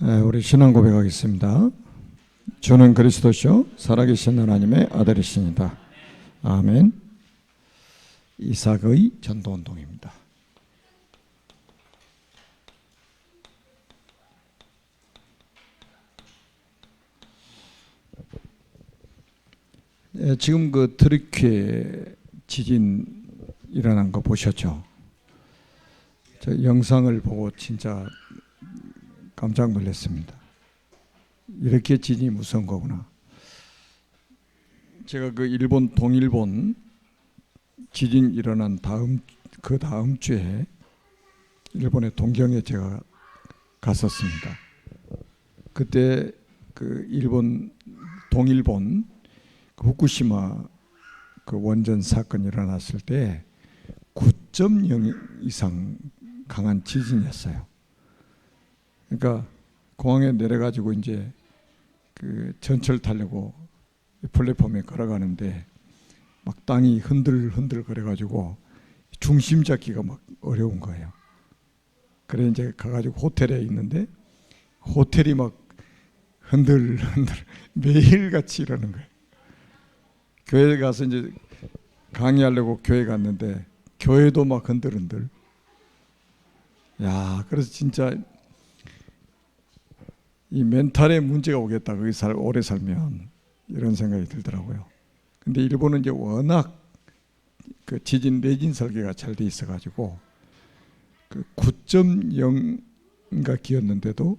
우리 신앙 고백하겠습니다. 주는 그리스도시요 살아계신 하나님의 아들이십니다. 아멘. 이삭의 전도운동입니다. 지금 그 트리키에 지진 일어난 거 보셨죠? 저 영상을 보고 진짜 깜짝 놀랐습니다. 이렇게 지진이 무서운 거구나. 제가 그 일본 동일본 지진 일어난 그 다음 주에 일본의 동경에 제가 갔었습니다. 그때 그 일본 동일본 그 후쿠시마 그 원전 사건이 일어났을 때 9.0 이상 강한 지진이었어요. 그러니까 공항에 내려가지고 이제 그 전철 타려고 플랫폼에 걸어가는데 막 땅이 흔들흔들 그래가지고 중심 잡기가 막 어려운 거예요. 그래 이제 가가지고 호텔에 있는데 호텔이 막 흔들흔들 매일같이 이러는 거예요. 교회 가서 이제 강의하려고 교회 갔는데 교회도 막 흔들흔들. 야, 그래서 진짜 이 멘탈에 문제가 오겠다. 거기 오래 살면 이런 생각이 들더라고요. 근데 일본은 이제 워낙 그 지진 내진 설계가 잘 돼 있어가지고 그 9.0인가 기었는데도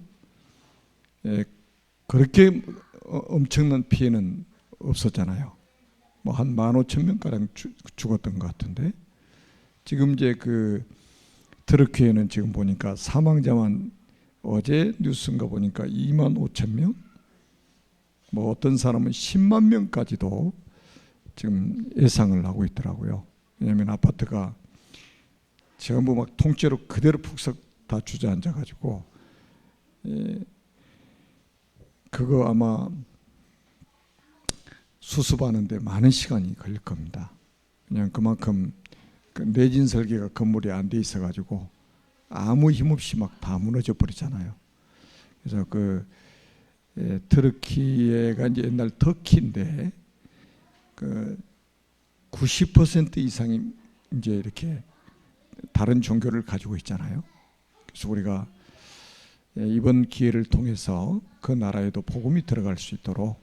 그렇게 엄청난 피해는 없었잖아요. 뭐 한 15,000명 가량 죽었던 것 같은데 지금 이제 그 트르키에는 지금 보니까 사망자만 어제 뉴스인가 보니까 25,000명, 뭐 어떤 사람은 10만 명까지도 지금 예상을 하고 있더라고요. 왜냐하면 아파트가 전부 막 통째로 그대로 푹석 다 주저앉아가지고 그거 아마 수습하는데 많은 시간이 걸릴 겁니다. 그냥 그만큼 그 내진 설계가 건물이 안 돼 있어가지고 아무 힘없이 막 다 무너져 버리잖아요. 그래서 그 트르키예가 이제 옛날 터키인데 그 90% 이상이 이제 이렇게 다른 종교를 가지고 있잖아요. 그래서 우리가 이번 기회를 통해서 그 나라에도 복음이 들어갈 수 있도록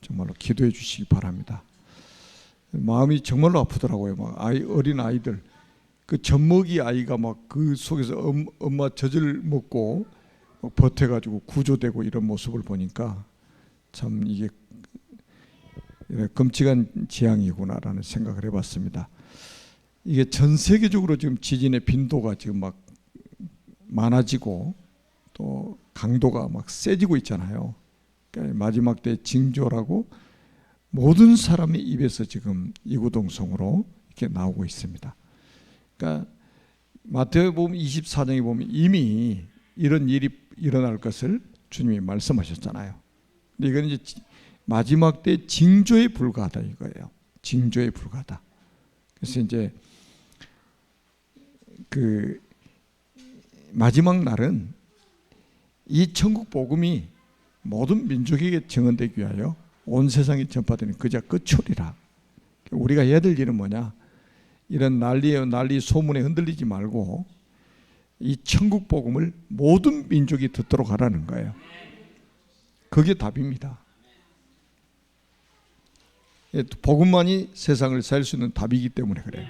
정말로 기도해 주시기 바랍니다. 마음이 정말로 아프더라고요. 막 어린 아이들, 그 젖먹이 아이가 막 그 속에서 엄마 젖을 먹고 버텨가지고 구조되고 이런 모습을 보니까 참 이게 끔찍한 재앙이구나라는 생각을 해봤습니다. 이게 전 세계적으로 지금 지진의 빈도가 지금 막 많아지고 또 강도가 막 세지고 있잖아요. 그러니까 마지막 때 징조라고 모든 사람의 입에서 지금 이구동성으로 이렇게 나오고 있습니다. 그러니까 마태복음 24장에 보면 이미 이런 일이 일어날 것을 주님이 말씀하셨잖아요. 근데 이건 이제 마지막 때 징조에 불과하다 이거예요. 징조에 불과하다. 그래서 이제 그 마지막 날은 이 천국 복음이 모든 민족에게 증언되기 위하여 온 세상에 전파되는 그저 끝이리라. 우리가 해야 될 일은 뭐냐? 이런 난리 소문에 흔들리지 말고 이 천국 복음을 모든 민족이 듣도록 하라는 거예요. 그게 답입니다. 복음만이 세상을 살 수 있는 답이기 때문에 그래요.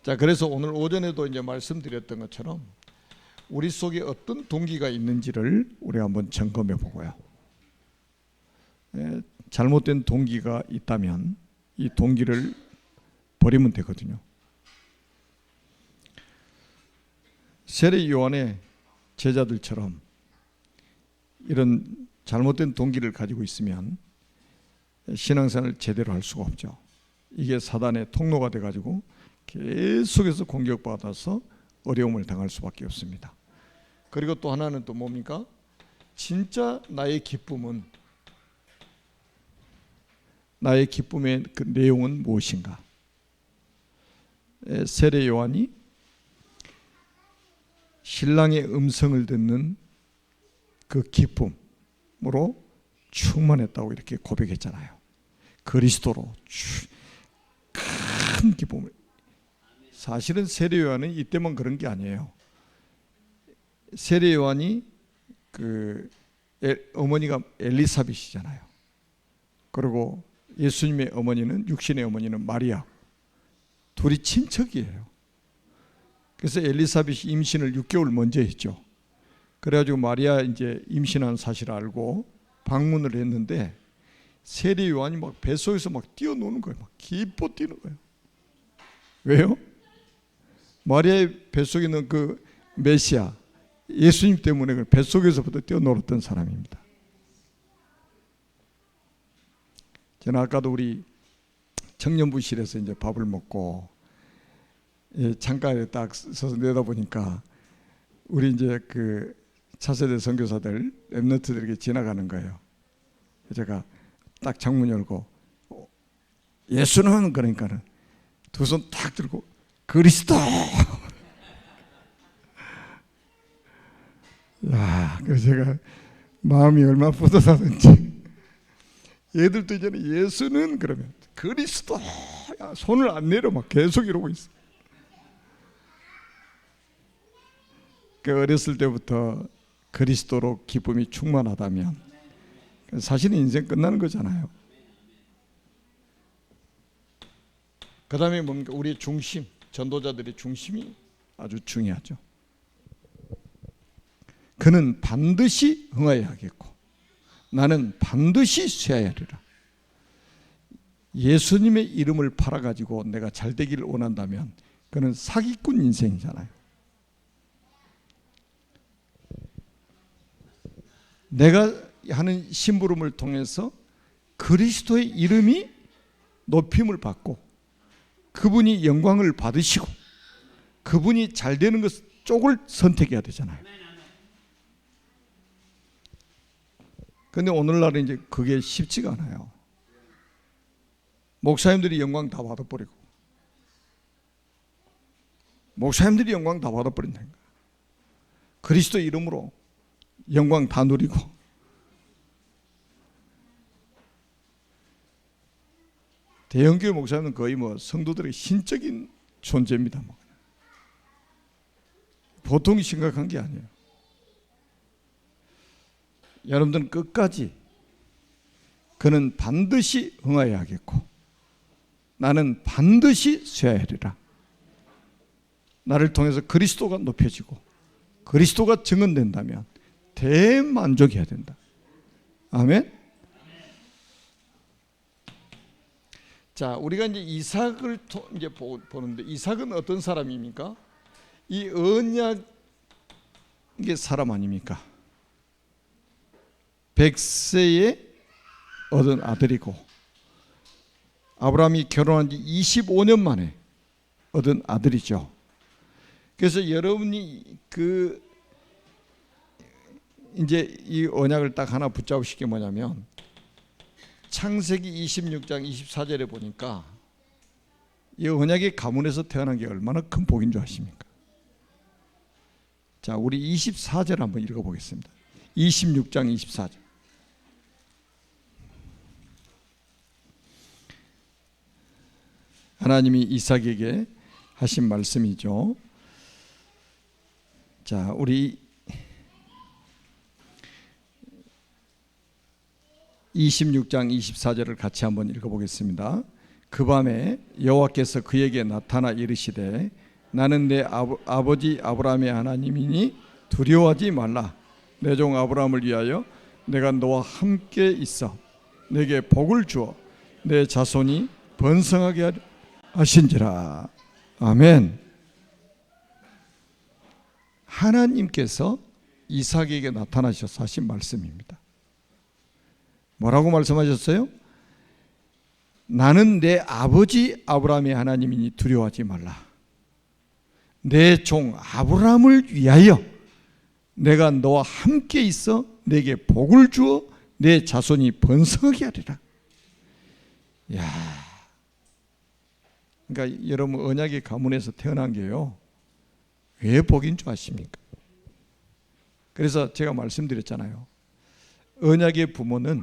자, 그래서 오늘 오전에도 이제 말씀드렸던 것처럼 우리 속에 어떤 동기가 있는지를 우리가 한번 점검해 보고요. 잘못된 동기가 있다면 이 동기를 버리면 되거든요. 세례 요한의 제자들처럼 이런 잘못된 동기를 가지고 있으면 신앙생활을 제대로 할 수가 없죠. 이게 사단의 통로가 돼가지고 계속해서 공격받아서 어려움을 당할 수밖에 없습니다. 그리고 또 하나는 또 뭡니까? 진짜 나의 기쁨의 그 내용은 무엇인가? 세례 요한이 신랑의 음성을 듣는 그 기쁨으로 충만했다고 이렇게 고백했잖아요. 그리스도로 큰 기쁨을. 사실은 세례 요한은 이때만 그런 게 아니에요. 세례 요한이 그 어머니가 엘리사벳이잖아요. 그리고 예수님의 어머니는, 육신의 어머니는 마리아. 둘이 친척이에요. 그래서 엘리사벳이 임신을 6개월 먼저 했죠. 그래가지고 마리아 이제 임신한 사실을 알고 방문을 했는데 세례 요한이 막 뱃속에서 막 뛰어노는 거예요. 막 기뻐 뛰는 거예요. 왜요? 마리아의 뱃속에 있는 그 메시아 예수님 때문에 그 뱃속에서부터 뛰어놀았던 사람입니다. 저는 아까도 우리 청년부실에서 이제 밥을 먹고 창가에 딱 서서 내다보니까 우리 이제 그 차세대 선교사들 랩런트들에게 지나가는 거예요. 제가 딱 창문 열고 예수는, 그러니까는 두 손 딱 들고 그리스도. 야, 그래서 제가 마음이 얼마나 뿌듯하던지. 얘들도 이제는 예수는 그러면 그리스도. 야, 손을 안 내려 막 계속 이러고 있어. 그 어렸을 때부터 그리스도로 기쁨이 충만하다면 사실은 인생 끝나는 거잖아요. 그 다음에 뭔가 우리의 중심, 전도자들의 중심이 아주 중요하죠. 그는 반드시 흥하여야 하겠고 나는 반드시 쇠하여야 하리라. 예수님의 이름을 팔아가지고 내가 잘 되기를 원한다면 그는 사기꾼 인생이잖아요. 내가 하는 심부름을 통해서 그리스도의 이름이 높임을 받고 그분이 영광을 받으시고 그분이 잘 되는 것 쪽을 선택해야 되잖아요. 그런데 오늘날은 이제 그게 쉽지가 않아요. 목사님들이 영광 다 받아버리고 목사님들이 영광 다 받아버린다는 거예요. 그리스도 이름으로 영광 다 누리고 대형교회 목사님은 거의 뭐 성도들의 신적인 존재입니다. 보통 심각한 게 아니에요. 여러분들은 끝까지 그는 반드시 흥하여야 하겠고 나는 반드시 쇠하여야 하리라. 나를 통해서 그리스도가 높여지고 그리스도가 증언된다면 대만족해야 된다. 아멘. 자, 우리가 이제 이삭을 이제 보는데 이삭은 어떤 사람입니까? 이 언약의 사람 아닙니까? 100세에 얻은 아들이고 아브라함이 결혼한 지 25년 만에 얻은 아들이죠. 그래서 여러분이 그 이제 이 언약을 딱 하나 붙잡으실 게 뭐냐면 창세기 26장 24절에 보니까 이 언약의 가문에서 태어난 게 얼마나 큰 복인 줄 아십니까? 자, 우리 24절 한번 읽어보겠습니다. 26장 24절. 하나님이 이삭에게 하신 말씀이죠. 자, 우리 26장 24절을 같이 한번 읽어보겠습니다. 그 밤에 여호와께서 그에게 나타나 이르시되 나는 내 아버지 아브라함의 하나님이니 두려워하지 말라. 내 종 아브라함을 위하여 내가 너와 함께 있어 내게 복을 주어 내 자손이 번성하게 하신지라. 아멘. 하나님께서 이삭에게 나타나셔서 하신 말씀입니다. 뭐라고 말씀하셨어요? 나는 내 아버지 아브라함의 하나님이니 두려워하지 말라. 내 종 아브라함을 위하여 내가 너와 함께 있어 내게 복을 주어 내 자손이 번성하게 하리라. 야, 그러니까 여러분 언약의 가문에서 태어난 게요 왜 복인 줄 아십니까? 그래서 제가 말씀드렸잖아요. 언약의 부모는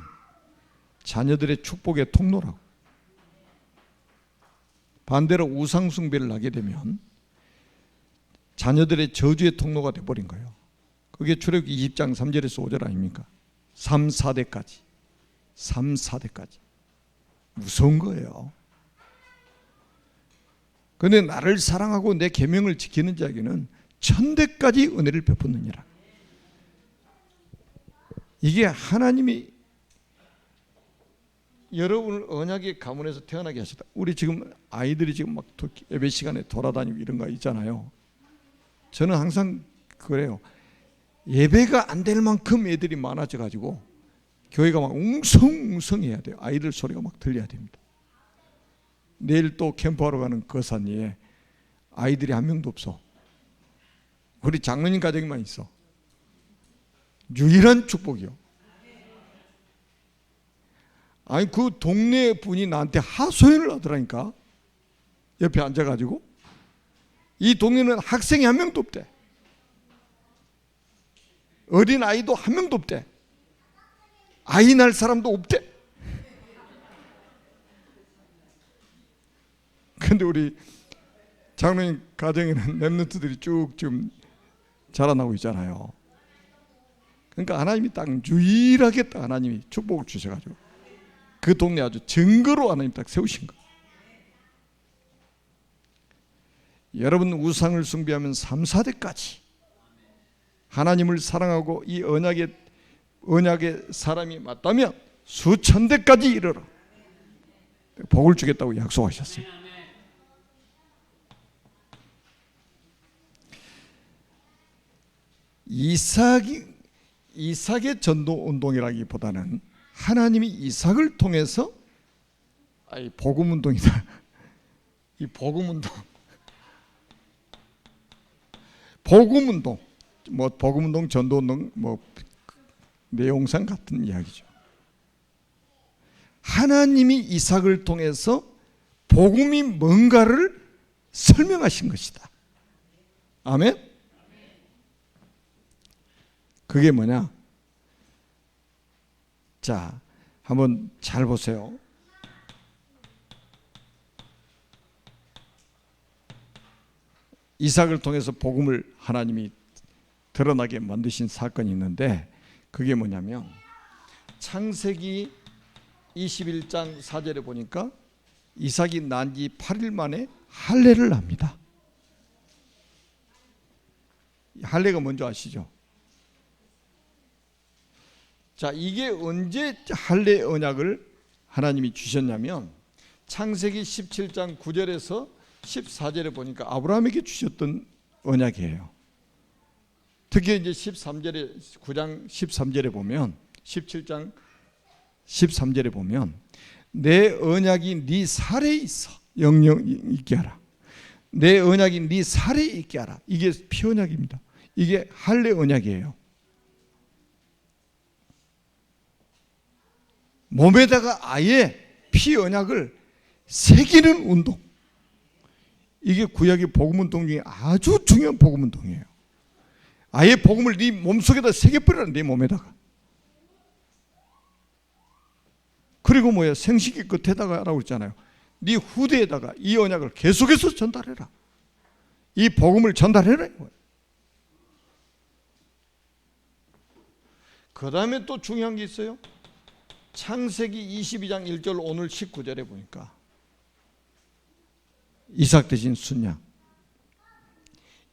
자녀들의 축복의 통로라고. 반대로 우상 숭배를 하게 되면 자녀들의 저주의 통로가 돼버린 거예요. 그게 출애굽기 20장 3절에서 5절 아닙니까? 3, 4대까지. 3, 4대까지. 무서운 거예요. 그런데 나를 사랑하고 내 계명을 지키는 자에게는 천대까지 은혜를 베푸느니라. 이게 하나님이 여러분을 언약의 가문에서 태어나게 하셨다. 우리 지금 아이들이 지금 막 예배 시간에 돌아다니고 이런 거 있잖아요. 저는 항상 그래요. 예배가 안 될 만큼 애들이 많아져 가지고 교회가 막 웅성웅성해야 돼요. 아이들 소리가 막 들려야 됩니다. 내일 또 캠프하러 가는 거산리에 아이들이 한 명도 없어. 우리 장로님 가정만 있어. 유일한 축복이요. 아니 그 동네 분이 나한테 하소연을 하더라니까. 옆에 앉아가지고 이 동네는 학생이 한 명도 없대. 어린 아이도 한 명도 없대. 아이 낳을 사람도 없대. 근데 우리 장로님 가정에는 랩런트들이 쭉 지금 자라나고 있잖아요. 그러니까 하나님이 딱 유일하게 딱 하나님이 축복을 주셔가지고 그 동네 아주 증거로 하나님 딱 세우신 거예요. 여러분 우상을 숭배하면 3, 4대까지 하나님을 사랑하고 이 언약의 사람이 맞다면 수천 대까지 이르러 복을 주겠다고 약속하셨어요. 이삭의 전도 운동이라기보다는 하나님이 이삭을 통해서 복음 운동이다. 이 복음 운동, 복음 운동, 뭐 복음 운동, 전도 운동, 뭐 내용상 같은 이야기죠. 하나님이 이삭을 통해서 복음이 뭔가를 설명하신 것이다. 아멘. 그게 뭐냐? 자, 한번 잘 보세요. 이삭을 통해서 복음을 하나님이 드러나게 만드신 사건이 있는데 그게 뭐냐면 창세기 21장 4절에 보니까 이삭이 난 지 8일 만에 할례를 합니다. 할례가 뭔지 아시죠? 자, 이게 언제 할례 언약을 하나님이 주셨냐면 창세기 17장 9절에서 14절에 보니까 아브라함에게 주셨던 언약이에요. 특히 이제 13절에 9장 13절에 보면 17장 13절에 보면 내 언약이 네 살에 있어 영영 있게 하라. 내 언약이 네 살에 있게 하라. 이게 피언약입니다. 이게 할례 언약이에요. 몸에다가 아예 피 언약을 새기는 운동. 이게 구약의 복음 운동 중에 아주 중요한 복음 운동이에요. 아예 복음을 네 몸속에다 새겨버려라. 네 몸에다가. 그리고 뭐야, 생식기 끝에다가 하라고 했잖아요. 네 후대에다가 이 언약을 계속해서 전달해라. 이 복음을 전달해라. 그 다음에 또 중요한 게 있어요. 창세기 22장 1절 오늘 19절에 보니까 이삭 대신 순양,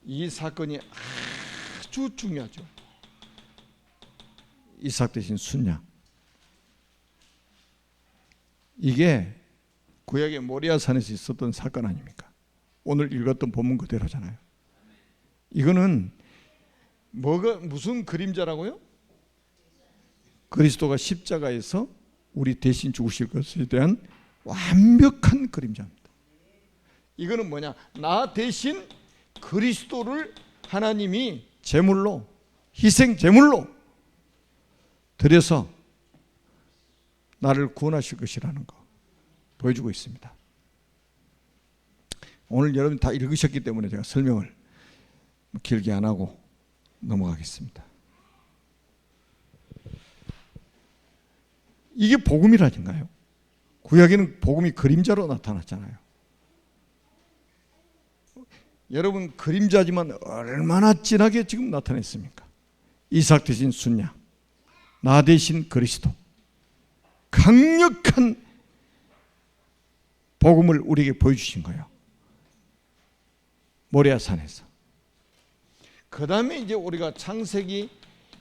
이 사건이 아주 중요하죠. 이삭 대신 순양, 이게 구약의 모리아산에서 있었던 사건 아닙니까? 오늘 읽었던 본문 그대로잖아요. 이거는 무슨 그림자라고요? 그리스도가 십자가에서 우리 대신 죽으실 것에 대한 완벽한 그림자입니다. 이거는 뭐냐? 나 대신 그리스도를 하나님이 제물로, 희생 제물로 드려서 나를 구원하실 것이라는 거 보여주고 있습니다. 오늘 여러분 다 읽으셨기 때문에 제가 설명을 길게 안 하고 넘어가겠습니다. 이게 복음이라니까요. 구약에는 복음이 그림자로 나타났잖아요. 여러분, 그림자지만 얼마나 진하게 지금 나타냈습니까? 이삭 대신 순양, 나 대신 그리스도, 강력한 복음을 우리에게 보여주신 거예요. 모리아산에서. 그 다음에 이제 우리가 창세기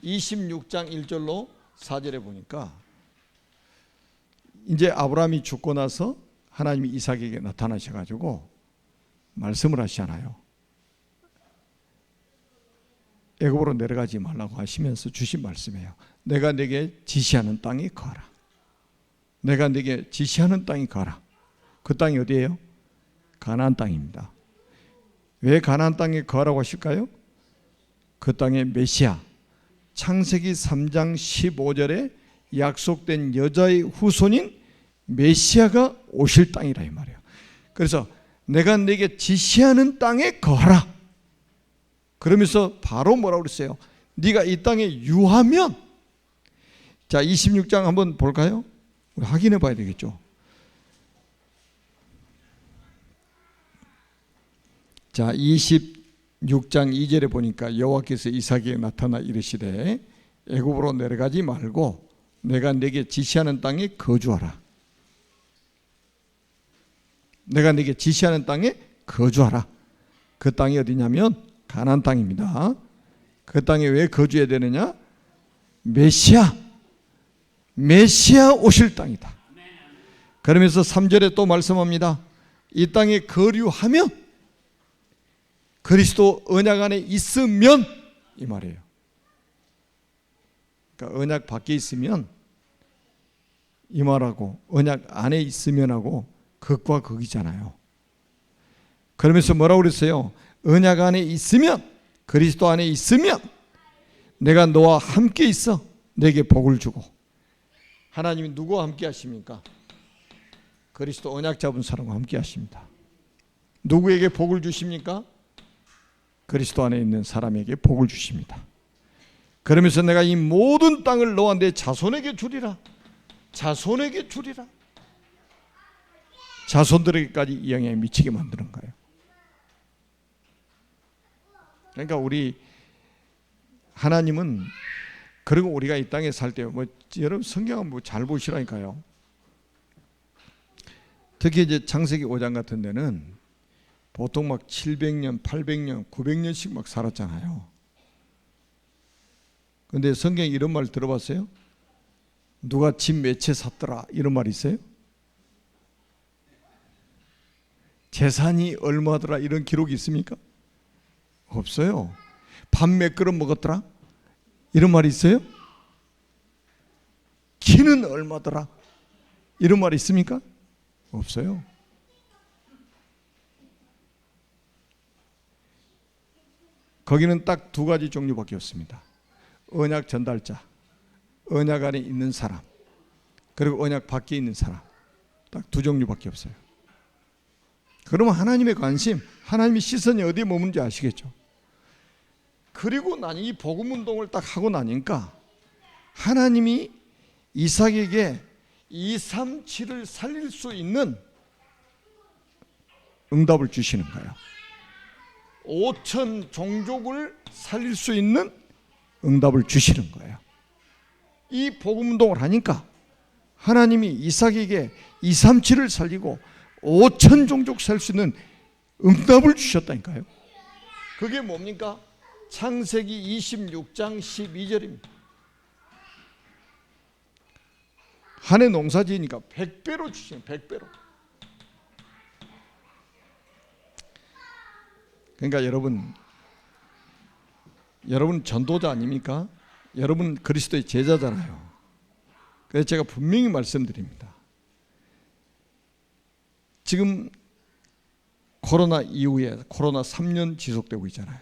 26장 1절로 4절에 보니까 이제 아브라함이 죽고 나서 하나님이 이삭에게 나타나셔가지고 말씀을 하시잖아요. 애굽으로 내려가지 말라고 하시면서 주신 말씀이에요. 내가 내게 지시하는 땅에 가라. 내가 내게 지시하는 땅에 가라. 그 땅이 어디예요? 가나안 땅입니다. 왜 가나안 땅에 가라고 하실까요? 그 땅의 메시아, 창세기 3장 15절에 약속된 여자의 후손인 메시아가 오실 땅이라 이 말이에요. 그래서 내가 내게 지시하는 땅에 거하라. 그러면서 바로 뭐라고 그랬어요? 네가 이 땅에 유하면, 자 26장 한번 볼까요? 우리 확인해 봐야 되겠죠. 자 26장 2절에 보니까 여호와께서 이삭에게 나타나 이르시되 애굽으로 내려가지 말고 내가 내게 지시하는 땅에 거주하라. 내가 내게 지시하는 땅에 거주하라. 그 땅이 어디냐면 가나안 땅입니다. 그 땅에 왜 거주해야 되느냐? 메시아 오실 땅이다. 그러면서 3절에 또 말씀합니다. 이 땅에 거류하면, 그리스도 언약 안에 있으면 이 말이에요. 그러니까 언약 밖에 있으면 이 말하고 언약 안에 있으면 하고 극과 극이잖아요. 그러면서 뭐라고 그랬어요? 언약 안에 있으면, 그리스도 안에 있으면 내가 너와 함께 있어 내게 복을 주고. 하나님이 누구와 함께 하십니까? 그리스도 언약 잡은 사람과 함께 하십니다. 누구에게 복을 주십니까? 그리스도 안에 있는 사람에게 복을 주십니다. 그러면서 내가 이 모든 땅을 너와 내 자손에게 주리라. 자손에게 주리라. 자손들에게까지 이 영향이 미치게 만드는 거예요. 그러니까 우리 하나님은, 그리고 우리가 이 땅에 살 때 여러분 성경 한번 잘 보시라니까요. 특히 이제 창세기 5장 같은 데는 보통 막 700년, 800년, 900년씩 막 살았잖아요. 근데 성경에 이런 말 들어봤어요? 누가 집 몇 채 샀더라 이런 말 있어요? 재산이 얼마더라 이런 기록이 있습니까? 없어요. 밥 몇 그릇 먹었더라 이런 말이 있어요? 키는 얼마더라 이런 말이 있습니까? 없어요. 거기는 딱 두 가지 종류밖에 없습니다. 언약 전달자, 언약 안에 있는 사람, 그리고 언약 밖에 있는 사람, 딱 두 종류밖에 없어요. 그러면 하나님의 관심, 하나님의 시선이 어디에 머무는지 아시겠죠? 그리고 난 이 복음 운동을 딱 하고 나니까 하나님이 이삭에게 237을 살릴 수 있는 응답을 주시는 거예요. 5천 종족을 살릴 수 있는 응답을 주시는 거예요. 이 복음 운동을 하니까 하나님이 이삭에게 237을 살리고 5천 종족 살 수 있는 응답을 주셨다니까요. 그게 뭡니까? 창세기 26장 12절입니다. 한 해 농사 지으니까 100배로 주시는 100배로. 그러니까 여러분 전도자 아닙니까? 여러분 그리스도의 제자잖아요. 그래서 제가 분명히 말씀드립니다. 지금 코로나 이후에 코로나 3년 지속되고 있잖아요.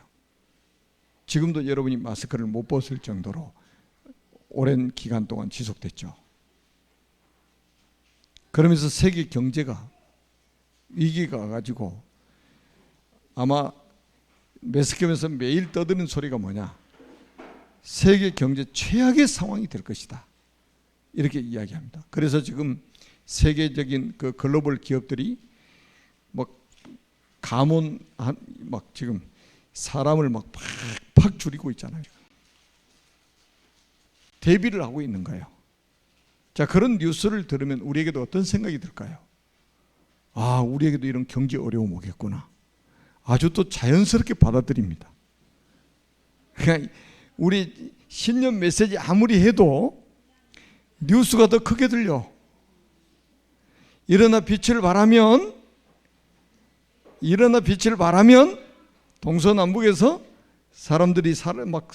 지금도 여러분이 마스크를 못 벗을 정도로 오랜 기간 동안 지속됐죠. 그러면서 세계 경제가 위기가 와가지고 아마 매스컴에서 매일 떠드는 소리가 뭐냐? 세계 경제 최악의 상황이 될 것이다. 이렇게 이야기합니다. 그래서 지금 세계적인 그 글로벌 기업들이 막 감원 막 지금 사람을 막 팍팍 줄이고 있잖아요. 대비를 하고 있는 거예요. 자, 그런 뉴스를 들으면 우리에게도 어떤 생각이 들까요? 아, 우리에게도 이런 경제 어려움 오겠구나. 아주 또 자연스럽게 받아들입니다. 그러니까 우리 신년 메시지 아무리 해도 뉴스가 더 크게 들려. 일어나 빛을 발하면 동서남북에서 사람들이 막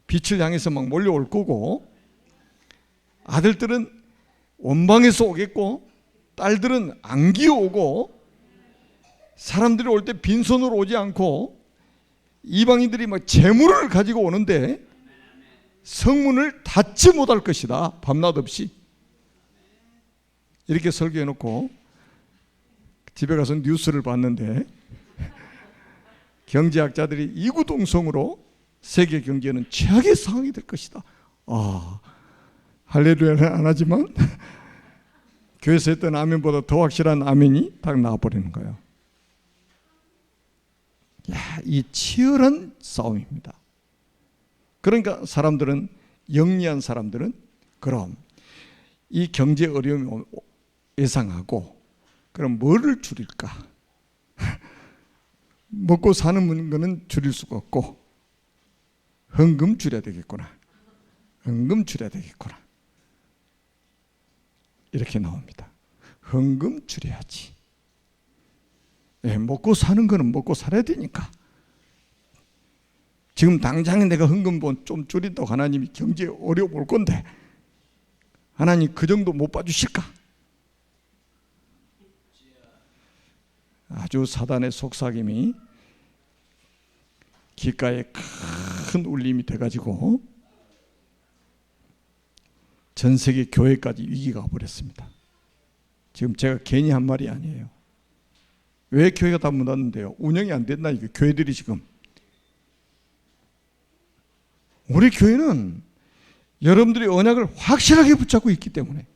빛을 향해서 막 몰려올 거고, 아들들은 원방에서 오겠고, 딸들은 안기어 오고, 사람들이 올 때 빈손으로 오지 않고 이방인들이 막 재물을 가지고 오는데 성문을 닫지 못할 것이다. 밤낮 없이. 이렇게 설교해 놓고 집에 가서 뉴스를 봤는데 경제학자들이 이구동성으로 세계 경제는 최악의 상황이 될 것이다. 아, 할렐루야는 안 하지만 교회에서 했던 아멘보다 더 확실한 아멘이 딱 나와버리는 거예요. 야, 이 치열한 싸움입니다. 그러니까 사람들은, 영리한 사람들은 그럼 이 경제 어려움을 예상하고 그럼 뭐를 줄일까? 먹고 사는 거는 줄일 수가 없고 헌금 줄여야 되겠구나. 헌금 줄여야 되겠구나. 이렇게 나옵니다. 헌금 줄여야지. 예, 먹고 사는 거는 먹고 살아야 되니까. 지금 당장 내가 헌금 좀 줄인다고 하나님이 경제 어려움 올 건데 하나님 그 정도 못 봐주실까? 아주 사단의 속삭임이 귓가에 큰 울림이 돼가지고 전 세계 교회까지 위기가 와버렸습니다. 지금 제가 괜히 한 말이 아니에요. 왜 교회가 다 문 닫는데요? 운영이 안 된다니까. 교회들이 지금. 우리 교회는 여러분들이 언약을 확실하게 붙잡고 있기 때문에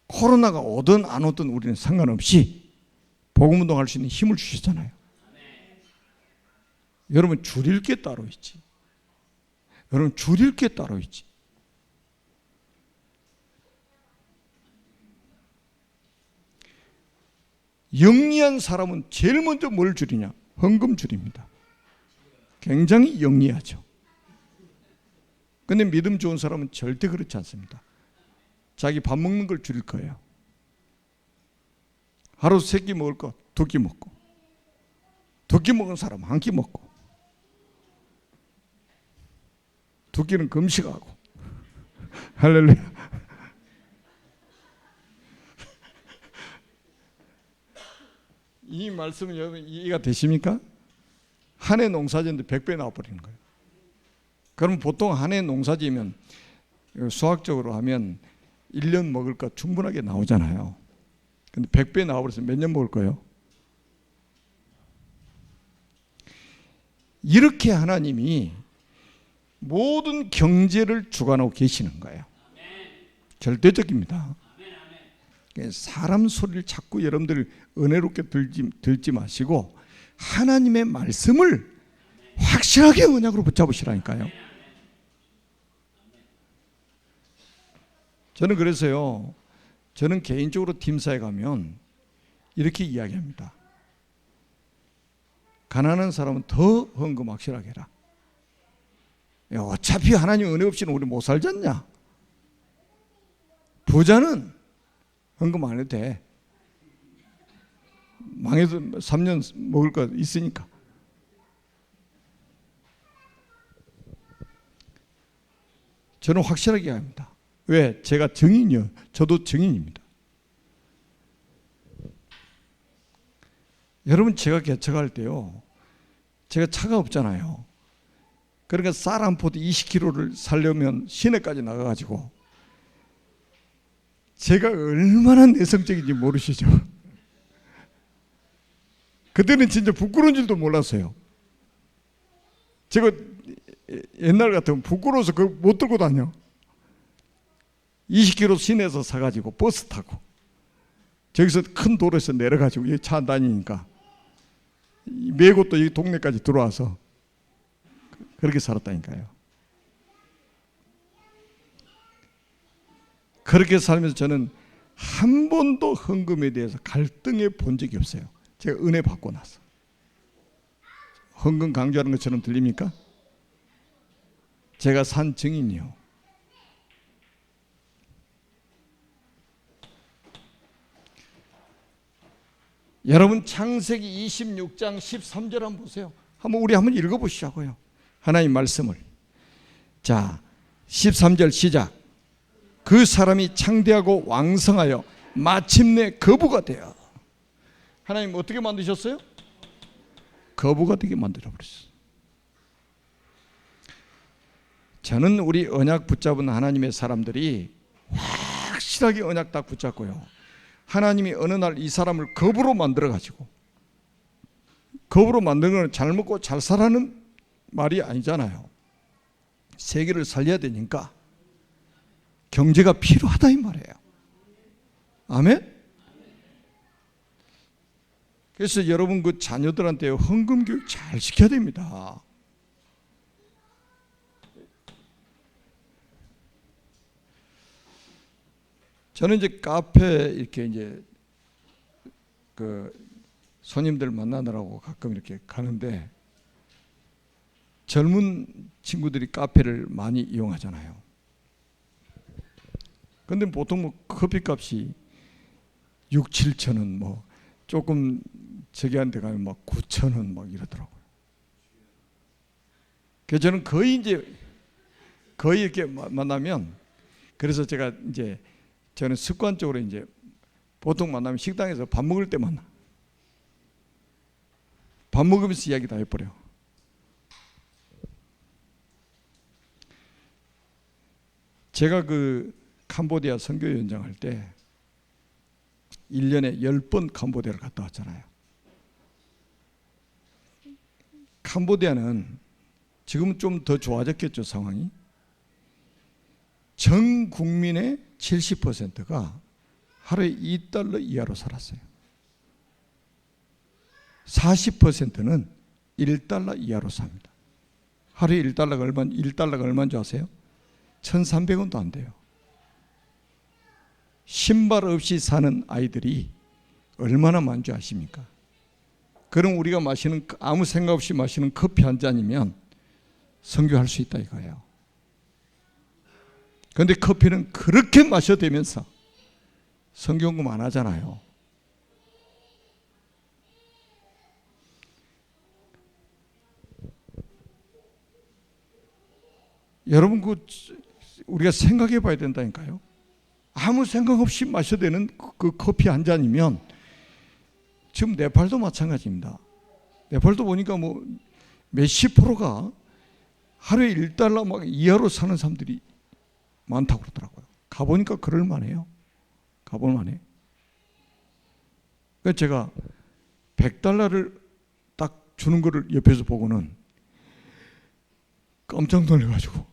코로나가 오든 안 오든 우리는 상관없이 복음운동할 수 있는 힘을 주셨잖아요. 여러분 줄일 게 따로 있지. 여러분 줄일 게 따로 있지. 영리한 사람은 제일 먼저 뭘 줄이냐? 헌금 줄입니다. 굉장히 영리하죠. 근데 믿음 좋은 사람은 절대 그렇지 않습니다. 자기 밥 먹는 걸 줄일 거예요. 하루 3끼 먹을 거 2끼 먹고, 2끼 먹은 사람 1끼 먹고, 2끼는 금식하고. 할렐루야. 이 말씀은 여러분 이해가 되십니까? 한 해 농사지는데 100배 나와버리는 거예요. 그럼 보통 한 해 농사지면 수학적으로 하면 1년 먹을 거 충분하게 나오잖아요. 근데 100배 나와버려서 몇 년 먹을 거예요? 이렇게 하나님이 모든 경제를 주관하고 계시는 거예요. 절대적입니다. 사람 소리를 자꾸 여러분들 은혜롭게 들지 마시고 하나님의 말씀을 확실하게 언약으로 붙잡으시라니까요. 저는 그래서요, 저는 개인적으로 팀사에 가면 이렇게 이야기합니다. 가난한 사람은 더 헌금 확실하게 해라. 야, 어차피 하나님 은혜 없이는 우리 못 살지 않냐? 부자는 헌금 안 해도 돼. 망해도 3년 먹을 거 있으니까. 저는 확실하게 합니다. 왜? 제가 증인이요. 저도 증인입니다. 여러분, 제가 개척할 때요, 제가 차가 없잖아요. 그러니까 쌀 한 포도 20kg를 사려면 시내까지 나가가지고, 제가 얼마나 내성적인지 모르시죠? 그때는 진짜 부끄러운 줄도 몰랐어요. 제가 옛날 같으면 부끄러워서 그걸 못 들고 다녀. 20km 시내에서 사가지고 버스 타고 저기서 큰 도로에서 내려가지고 이 차 다니니까 메고 또 이 동네까지 들어와서 그렇게 살았다니까요. 그렇게 살면서 저는 한 번도 헌금에 대해서 갈등해 본 적이 없어요. 제가 은혜 받고 나서. 헌금 강조하는 것처럼 들립니까? 제가 산 증인이요. 여러분 창세기 26장 13절 한번 보세요. 우리 한번 읽어보시자고요. 하나님 말씀을. 자, 13절 시작. 그 사람이 창대하고 왕성하여 마침내 거부가 되어. 하나님 어떻게 만드셨어요? 거부가 되게 만들어버렸어요. 저는 우리 언약 붙잡은 하나님의 사람들이 확실하게 언약 딱 붙잡고요, 하나님이 어느 날 이 사람을 겁으로 만들어가지고, 겁으로 만드는 건 잘 먹고 잘 살라는 말이 아니잖아요. 세계를 살려야 되니까 경제가 필요하다 이 말이에요. 아멘? 그래서 여러분 그 자녀들한테 헌금 교육 잘 시켜야 됩니다. 저는 이제 카페 이렇게 이제 그 손님들 만나느라고 가끔 이렇게 가는데, 젊은 친구들이 카페를 많이 이용하잖아요. 근데 보통 뭐 커피값이 6, 7천 원, 뭐 조금 저기 한 데 가면 막 9천 원 막 이러더라고요. 그래서 저는 거의 이렇게 만나면, 그래서 제가 이제 저는 습관적으로 이제 보통 만나면 식당에서 밥 먹을 때 만나. 밥 먹으면서 이야기 다 해버려. 제가 그 캄보디아 선교연장 할 때 1년에 10번 캄보디아를 갔다 왔잖아요. 캄보디아는 지금은 좀 더 좋아졌겠죠, 상황이. 전 국민의 70%가 하루에 $2 이하로 살았어요. 40%는 $1 이하로 삽니다. 하루에 $1가 얼마인 줄 아세요? 1,300원도 안 돼요. 신발 없이 사는 아이들이 얼마나 많은 줄 아십니까? 그럼 우리가 마시는, 아무 생각 없이 마시는 커피 한 잔이면 선교할 수 있다 이거예요. 그런데 커피는 그렇게 마셔대면서 선교연금 안 하잖아요. 여러분 우리가 생각해 봐야 된다니까요. 아무 생각 없이 마셔대는 그 커피 한 잔이면, 지금 네팔도 마찬가지입니다. 네팔도 보니까 뭐 몇십 프로가 하루에 $1 막 이하로 사는 사람들이 많다고 그러더라고요. 가보니까 그럴만해요. 가볼만해. 그래서 제가 $100를 딱 주는 거를 옆에서 보고는 깜짝 놀라가지고,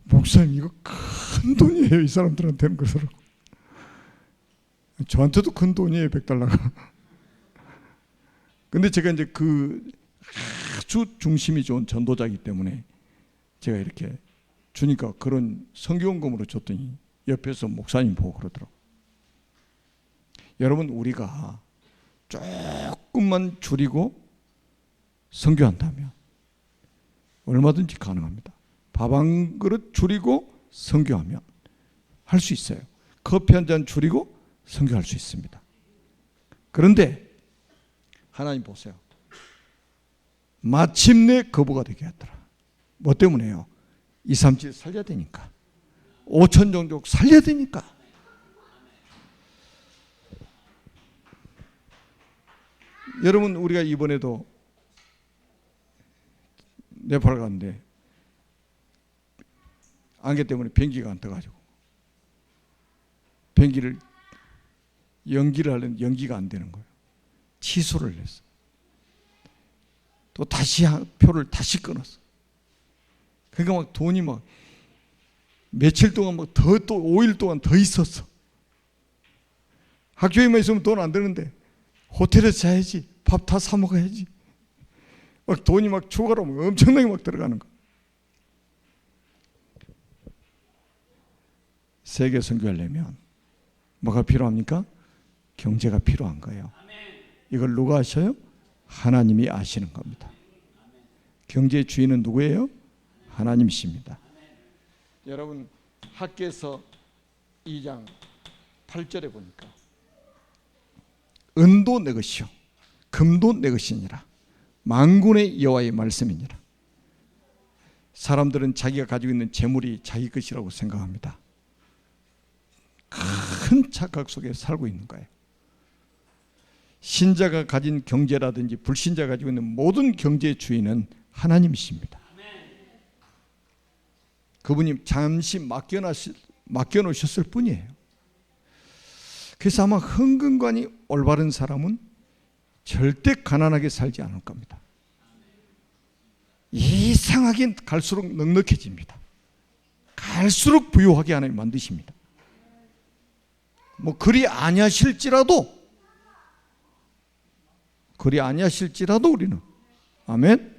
목사님 이거 큰 돈이에요, 이 사람들한테는. 그러더라고. 저한테도 큰 돈이에요, $100가. 근데 제가 이제 그 아주 중심이 좋은 전도자이기 때문에 제가 이렇게 주니까 그런 선교원금으로 줬더니 옆에서 목사님 보고 그러더라고. 여러분, 우리가 조금만 줄이고 선교한다면 얼마든지 가능합니다. 밥 한 그릇 줄이고 선교하면 할 수 있어요. 커피 한 잔 줄이고 선교할 수 있습니다. 그런데 하나님 보세요. 마침내 거부가 되게 했더라. 뭐 때문에요? 237 살려야 되니까. 5천 종족 살려야 되니까. 여러분, 우리가 이번에도 네팔 갔는데 안개 때문에 비행기가 안 떠가지고 비행기를 연기를 하려는 연기가 안 되는 거예요. 취소를 했어. 또 다시 표를 다시 끊었어. 그러니까 막 돈이 막 며칠 동안 뭐 더 또 5일 동안 더 있었어. 학교에만 있으면 돈 안 드는데 호텔에서 자야지, 밥 다 사 먹어야지. 막 돈이 막 추가로 엄청나게 막 들어가는 거. 세계 선교하려면 뭐가 필요합니까? 경제가 필요한 거예요. 이걸 누가 아셔요? 하나님이 아시는 겁니다. 경제의 주인은 누구예요? 하나님이십니다. 여러분, 학개서 2장 8절에 보니까 은도 내 것이요 금도 내 것이니라 만군의 여호와의 말씀이니라. 사람들은 자기가 가지고 있는 재물이 자기 것이라고 생각합니다. 큰 착각 속에 살고 있는 거예요. 신자가 가진 경제라든지 불신자가 가지고 있는 모든 경제의 주인은 하나님이십니다. 그분이 잠시 맡겨놓으셨을 뿐이에요. 그래서 아마 흥근관이 올바른 사람은 절대 가난하게 살지 않을 겁니다. 이상하게 갈수록 넉넉해집니다. 갈수록 부유하게 하나님 만드십니다. 뭐 그리 아니하실지라도 우리는 아멘.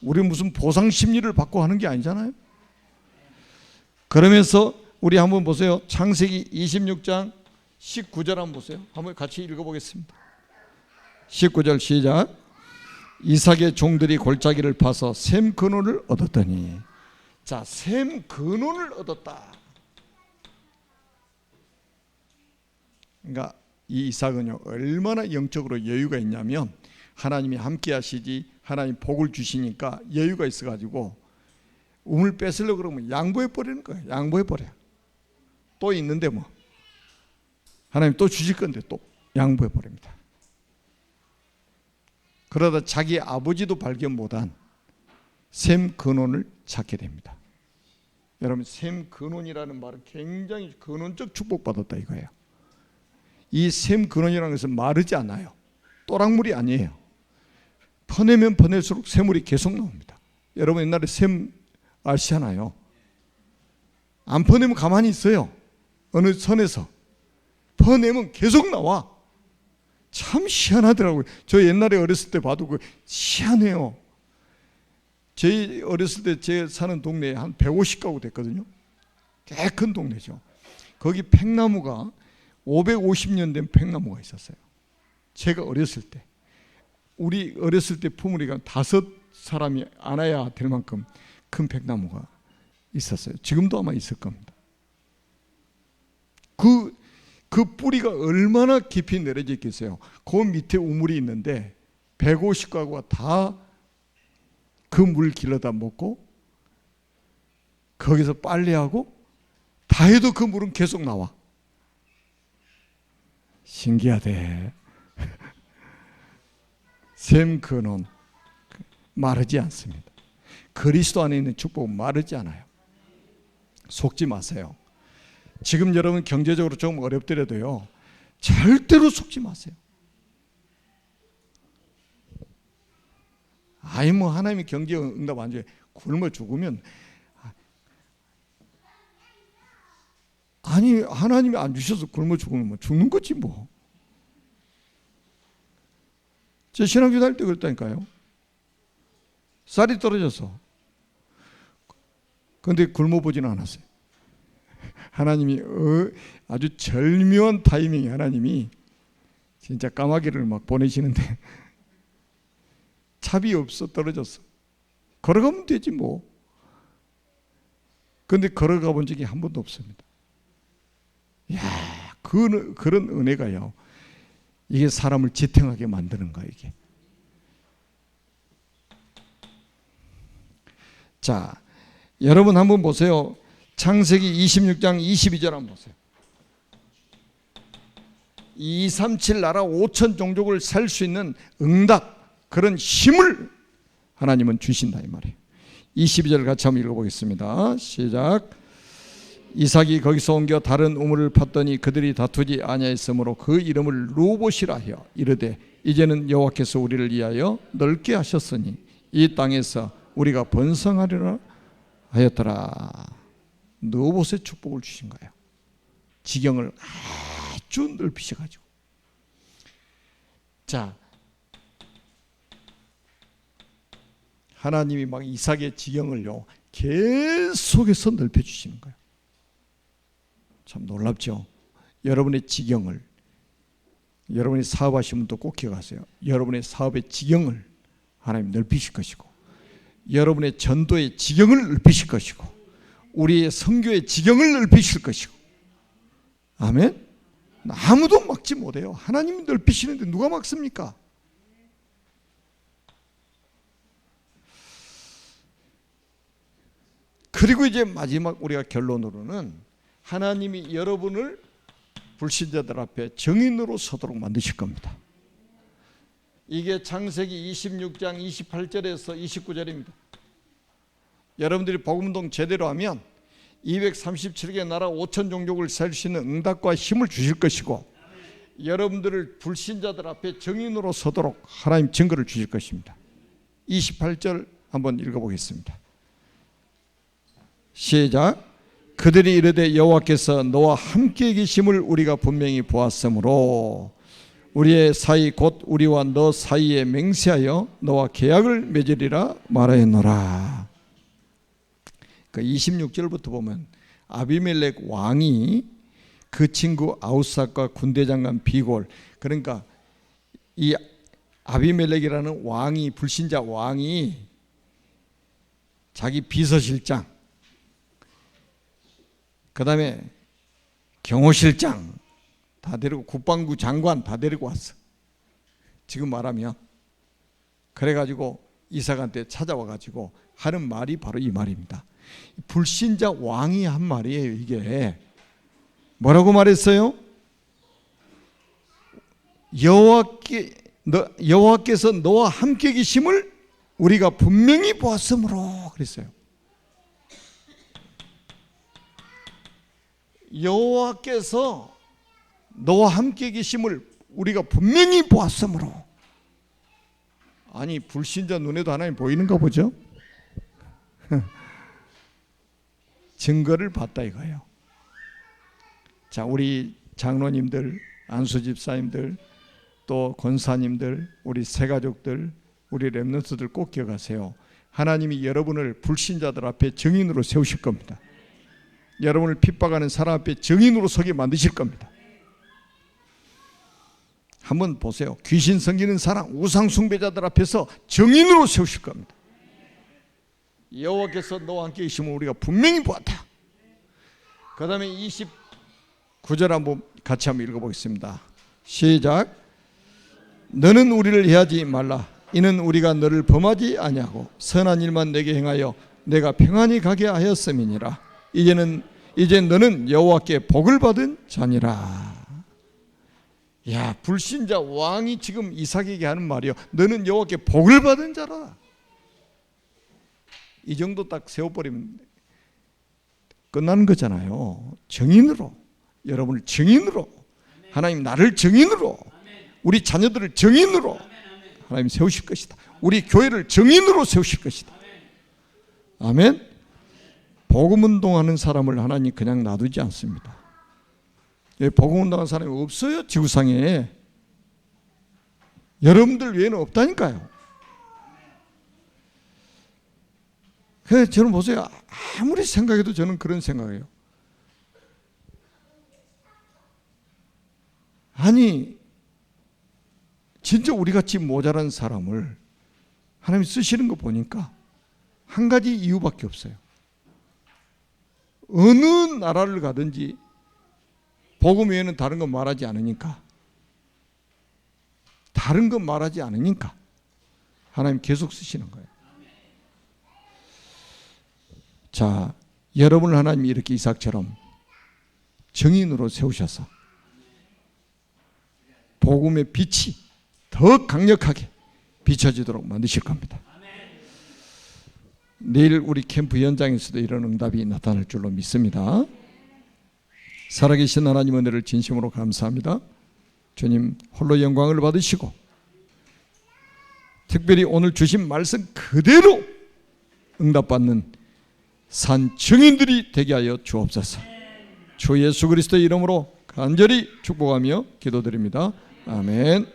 우리 무슨 보상 심리를 받고 하는 게 아니잖아요. 그러면서 우리 한번 보세요. 창세기 26장 19절 한번 보세요. 한번 같이 읽어보겠습니다. 19절 시작. 이삭의 종들이 골짜기를 파서 샘 근원을 얻었더니. 자, 샘 근원을 얻었다. 그러니까 이 이삭은요 얼마나 영적으로 여유가 있냐면 하나님이 함께 하시지, 하나님 복을 주시니까 여유가 있어가지고 우물 뺏으려고 그러면 양보해 버리는 거예요. 양보해 버려. 또 있는데 뭐 하나님 또 주실 건데 또 양보해 버립니다. 그러다 자기 아버지도 발견 못한 샘 근원을 찾게 됩니다. 여러분, 샘 근원이라는 말은 굉장히 근원적 축복받았다 이거예요. 이 샘 근원이라는 것은 마르지 않아요. 또랑물이 아니에요. 퍼내면 퍼낼수록 샘물이 계속 나옵니다. 여러분 옛날에 샘 아시잖아요. 안 퍼내면 가만히 있어요. 어느 선에서 퍼내면 계속 나와. 참 희한하더라고요. 저 옛날에 어렸을 때 봐도 그 희한해요. 제 어렸을 때 제 사는 동네에 한 150가구 됐거든요. 꽤 큰 동네죠. 거기 팽나무가 550년 된 팽나무가 있었어요. 제가 어렸을 때, 우리 어렸을 때 품으니까 5사람이 안아야 될 만큼 큰 팽나무가 있었어요. 지금도 아마 있을 겁니다. 그 뿌리가 얼마나 깊이 내려져 있겠어요. 그 밑에 우물이 있는데 150가구가 다 그 물 길러다 먹고 거기서 빨래하고 다 해도 그 물은 계속 나와. 신기하대. 샘 근원 마르지 않습니다. 그리스도 안에 있는 축복은 마르지 않아요. 속지 마세요. 지금 여러분 경제적으로 좀 어렵더라도요 절대로 속지 마세요. 아이 뭐 하나님이 경제 응답 안 줘요. 굶어 죽으면 아니 하나님이 안 주셔서 굶어 죽으면 뭐 죽는 거지 뭐. 제 신앙기도 할 때 그랬다니까요. 쌀이 떨어져서. 그런데 굶어 보지는 않았어요. 하나님이 아주 절묘한 타이밍에 하나님이 진짜 까마귀를 막 보내시는데 차비 없어 떨어졌어. 걸어가면 되지 뭐. 그런데 걸어가 본 적이 한 번도 없습니다. 이야, 그런 은혜가요. 이게 사람을 지탱하게 만드는 거예요. 이게. 자, 여러분 한번 보세요. 창세기 26장 22절 한번 보세요. 237 나라 5천 종족을 살 수 있는 응답, 그런 힘을 하나님은 주신다 이 말이에요. 22절 같이 한번 읽어보겠습니다. 시작. 이삭이 거기서 옮겨 다른 우물을 팠더니 그들이 다투지 아니하였으므로 그 이름을 루봇이라 하여 이르되 이제는 여호와께서 우리를 위하여 넓게 하셨으니 이 땅에서 우리가 번성하리라 하였더라. 너봇의 축복을 주신 거예요. 지경을 아주 넓히셔가지고. 자, 하나님이 막 이삭의 지경을요 계속해서 넓혀주시는 거예요. 참 놀랍죠. 여러분의 지경을, 여러분이 사업하시는 분도 꼭 기억하세요. 여러분의 사업의 지경을 하나님 넓히실 것이고, 여러분의 전도의 지경을 넓히실 것이고, 우리의 선교의 지경을 넓히실 것이고. 아멘. 아무도 막지 못해요. 하나님이 넓히시는데 누가 막습니까? 그리고 이제 마지막 우리가 결론으로는 하나님이 여러분을 불신자들 앞에 증인으로 서도록 만드실 겁니다. 이게 창세기 26장 28절에서 29절입니다. 여러분들이 복음운동 제대로 하면 237개 나라 5천 종족을 살 수 있는 응답과 힘을 주실 것이고, 여러분들을 불신자들 앞에 증인으로 서도록 하나님 증거를 주실 것입니다. 28절 한번 읽어보겠습니다. 시작. 그들이 이르되 여호와께서 너와 함께 계심을 우리가 분명히 보았으므로 우리의 사이 곧 우리와 너 사이에 맹세하여 너와 계약을 맺으리라 말하였노라. 그 26절부터 보면 아비멜렉 왕이 그 친구 아우삭과 군대장관 비골, 그러니까 이 아비멜렉이라는 왕이, 불신자 왕이 자기 비서실장, 그 다음에 경호실장 다 데리고, 국방부 장관 다 데리고 왔어. 지금 말하면. 그래가지고 이삭한테 찾아와가지고 하는 말이 바로 이 말입니다. 불신자 왕이 한 말이에요. 이게 뭐라고 말했어요? 여호와께서 너와 함께 계심을 우리가 분명히 보았으므로 그랬어요. 여호와께서 너와 함께 계심을 우리가 분명히 보았으므로. 아니, 불신자 눈에도 하나님 보이는가 보죠? 증거를 봤다 이거예요. 자, 우리 장로님들, 안수집사님들, 또 권사님들, 우리 새가족들, 우리 렘넌트들 꼭 기억하세요. 하나님이 여러분을 불신자들 앞에 증인으로 세우실 겁니다. 여러분을 핍박하는 사람 앞에 증인으로 서게 만드실 겁니다. 한번 보세요. 귀신 섬기는 사람, 우상 숭배자들 앞에서 증인으로 세우실 겁니다. 여호와께서 너와 함께 계시면 우리가 분명히 보았다. 그 다음에 29절 한번 같이 한번 읽어보겠습니다. 시작. 너는 우리를 해하지 말라. 이는 우리가 너를 범하지 아니하고 선한 일만 내게 행하여 내가 평안히 가게 하였음이니라. 이제 너는 여호와께 복을 받은 자니라. 야, 불신자 왕이 지금 이삭에게 하는 말이요. 너는 여호와께 복을 받은 자라. 이 정도 딱 세워버리면 끝나는 거잖아요. 증인으로, 여러분을 증인으로, 하나님 나를 증인으로, 우리 자녀들을 증인으로 하나님 세우실 것이다. 우리 교회를 증인으로 세우실 것이다. 아멘. 복음운동하는 사람을 하나님 그냥 놔두지 않습니다. 복음운동하는 사람이 없어요. 지구상에. 여러분들 외에는 없다니까요. 그래서 저는 보세요. 아무리 생각해도 저는 그런 생각이에요. 아니, 진짜 우리같이 모자란 사람을 하나님이 쓰시는 거 보니까 한 가지 이유밖에 없어요. 어느 나라를 가든지 복음 외에는 다른 건 말하지 않으니까, 다른 건 말하지 않으니까 하나님 계속 쓰시는 거예요. 자, 여러분을 하나님이 이렇게 이삭처럼 증인으로 세우셔서 복음의 빛이 더 강력하게 비춰지도록 만드실 겁니다. 내일 우리 캠프 현장에서도 이런 응답이 나타날 줄로 믿습니다. 살아계신 하나님 은혜를 진심으로 감사합니다. 주님 홀로 영광을 받으시고 특별히 오늘 주신 말씀 그대로 응답받는 산 증인들이 되게 하여 주옵소서. 주 예수 그리스도의 이름으로 간절히 축복하며 기도드립니다. 아멘.